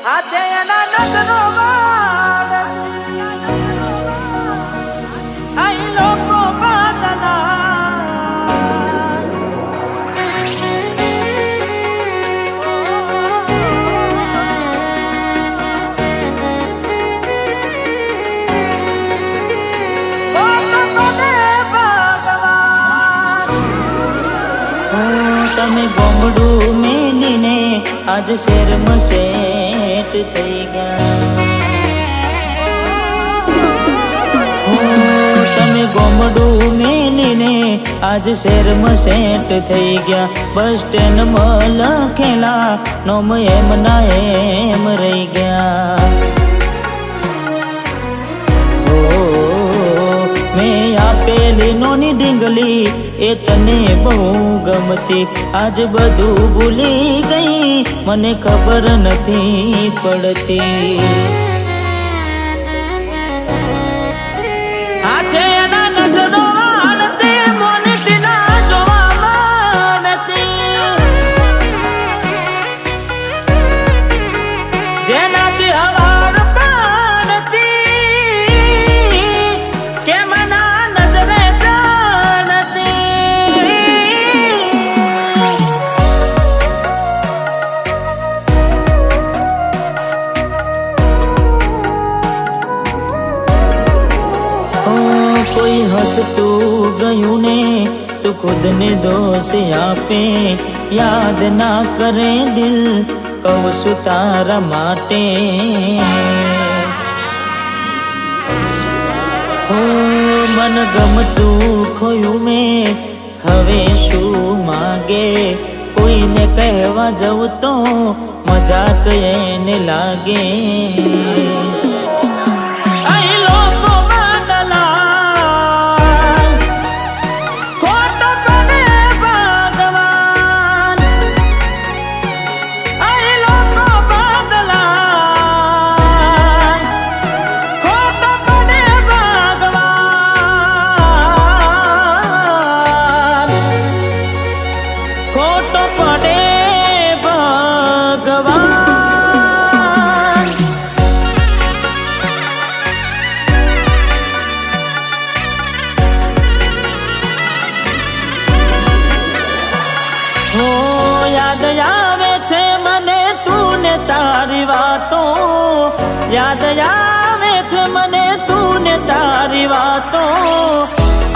હાથે એના નજરો વાળ આઈ લોકો બાદલા તમે ગોમડું મેલીને આજ શહેરમાં સેટ થઈ ગયા. તમે ગોમડું મેલીને આજ શહેરમાં સેટ થઈ ગયા. બસ સ્ટેન્ડમાં લખેલા નોમ એમ ના એમ રહી ગયા. મેં આપેલી નોની ડીંગલી એ તને બહુ ગમતી. આજ બધું ભૂલી ગઈ મને ખબર નથી પડતી. હાથે એના નજરો વાળતી મોનટી ના જોવા માંડતી. જેનાથી હવાર પાડતી કે મના નજરે કોઈ હસતું ગયું ને તો ખુદને દોષ આપે. યાદ ના કરે દિલ કહું છું તારા માટે. મન ગમતું ખોયું મેં હવે શું માગે. કોઈને કહેવા જવું તો મજાક એને લાગે. યાદ આવે છે મને તું ને તારી વાતો. યાદ આવે છે મને તું ને તારી વાતો.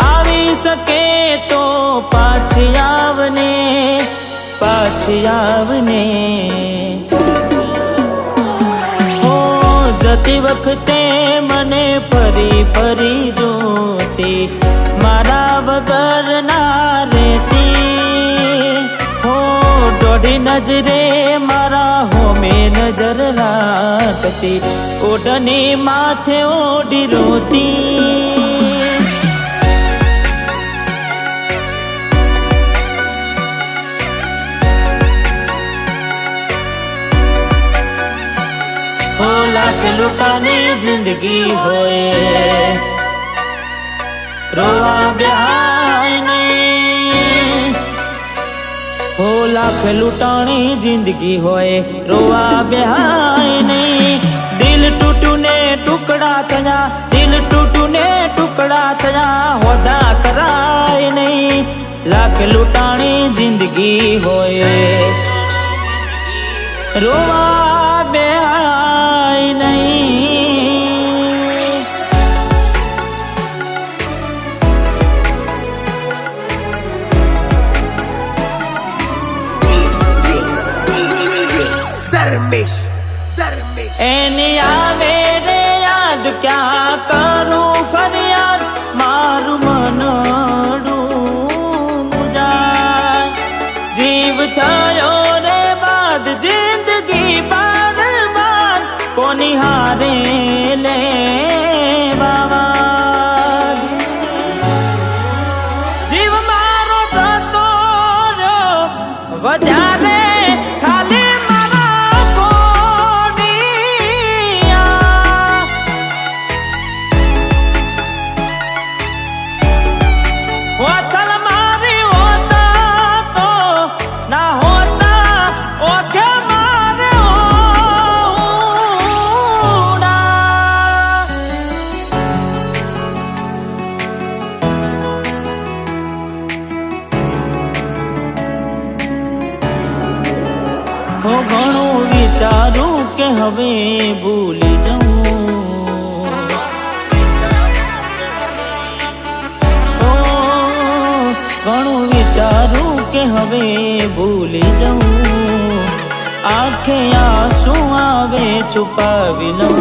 આવી શકે તો પાછી આવને પાછી આવને. જતી વખતે મને ફરી ફરી જોતી. મારા વગર ના રહેતી. દોઢી નજરે મારા હોમે નજર રાખતી. ઓઢની માથે ઓઢી રોતી. હો લાખ લૂંટાની જિંદગી હોય રોવા બેહાય નહીં. હો લાખ લૂંટાણી જિંદગી હોય રોવા બેહાય નહીં. દિલ તૂટું ને ટુકડા થયા. દિલ તૂટું ને ટુકડા થયા. હોદા કરાય નહીં. લાખ લૂંટાણી જિંદગી હોય રોવા બેહાય નહીં. એની આવે રે યાદ ક્યાં કરું ફરિયાદ. મારું મનડું મુજાય. જીવ થયો રે બાદ જિંદગી બારબાદ. કોની હારે લે બાવા. જીવ મારો જતો રહ્યો વધારે હો ઘણું વિચારું કે હવે ભૂલી જાઉં, ઘણું વિચારું કે હવે ભૂલી જાઉં, આંખે આંસુ આવે છુપાવી લઉં,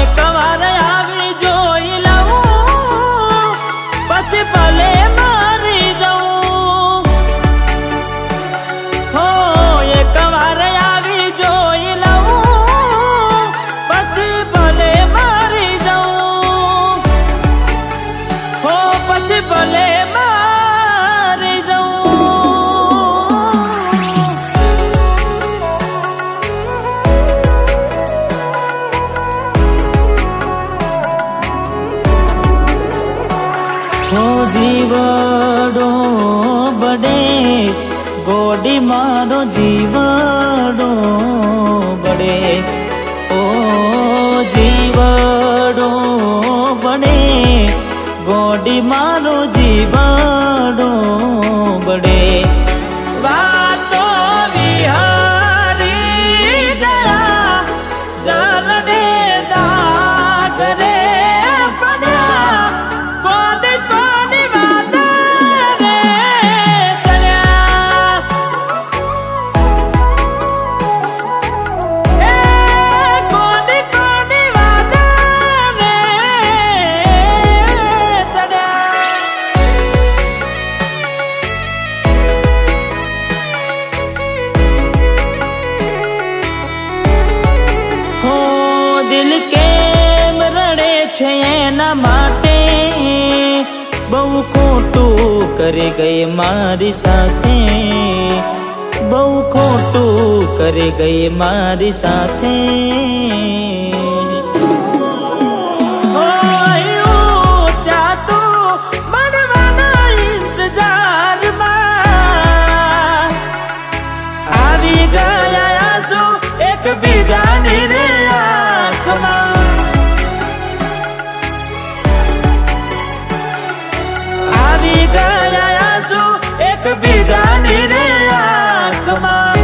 એક વાર આવી જોઈ લઉં પછી ભલે મારી જાઉં, એક વાર આવી જોઈ લઉં પછી ભલે મારી જાઉં, પછી ભલે મારી જાઉં. જીવડો બડે ગોડી મારો જીવડો બડે, ઓ જીવડો બડે ગોડી મારો જીવડો બડે, વાતો વિહારી ગયા દરડે દાગ રે પડ્યા, કોની કોની વાત રે ચડ્યા, એ કોની કોની વાત રે ચડ્યા. હો દિલ કેમ રડે છે એના માટે, બહુ ખોટું કરી ગઈ મારી સાથે, બહુ ખોટું કરી ગઈ મારી સાથે. ત્યાં તો મળવાના ઇંતજારમાં આવી ગયા આંસુ એકબીજાની રે આંખમાં, આવી ગયા આંસુ એકબીજાની રે આંખમાં.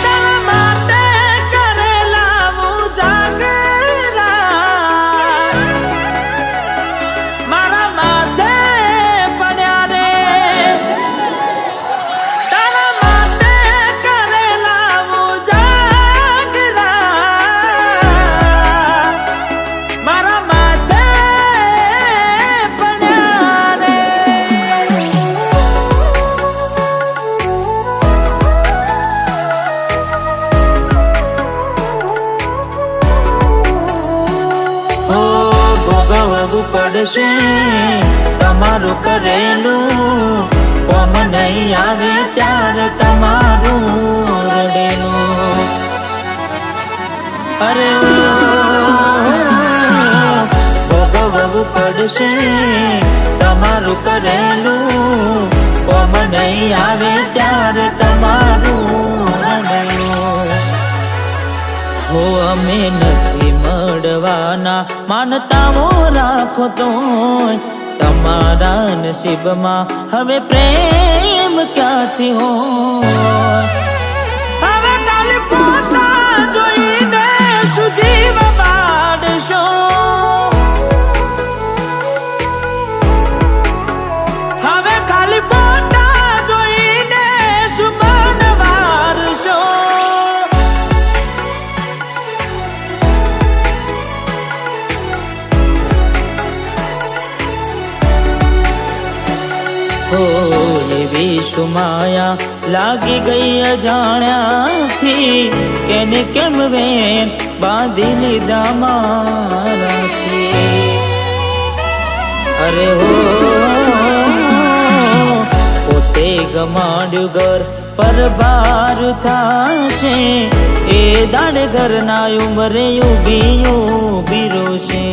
તારા માટે કરેલા હું જાગરા મારા માથે પડ્યા રે, તારા માટે કરેલા હું જાગરા મારા માથે પડ્યા રે. ભોગવવું પડશે તમારું કરેલું, કોમ નહીં આવે ત્યારે તમારું રડેલું, અરે ભોગવવું પડશે તમારું કરેલું, કોમ નહીં આવે ત્યારે તમારું રડેલું. હો અમે નથી મળવાના માનતાઓ રાખો તો તમારા નસીબમાં હવે પ્રેમ ક્યાંથી હોય, હવે કાલે પોતા જોઈને સુજીવ બાળશો, હવે ખાલી પોતા જોઈને સુમન વારશો. એવી સુમાયા લાગી ગઈ અજાણ્યાથી, કેને કેમ વેન બાંધી લીધા મારાથી. અરે હો પોતે ગમાડ્યું ઘર પર બાર થાશે, એ દાડે ઘરના ઉમરે ઉભી રોશે.